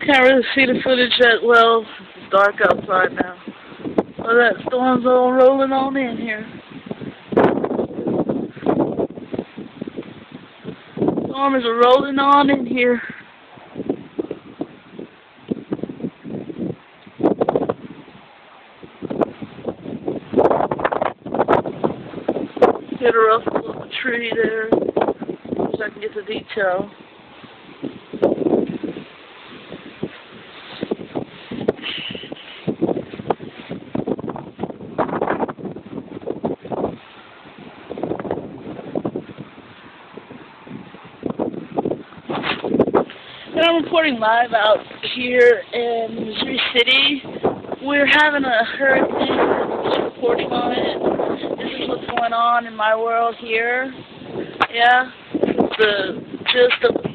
Can't really see the footage that well. It's dark outside now. Oh, that storm's all rolling on in here. Storm is rolling on in here. Hit a ruffle of a tree there. Wish I can get the detail. And I'm reporting live out here in Missouri City. We're having a hurricane. I'm just reporting on it. This is what's going on in my world here. Yeah, the gist of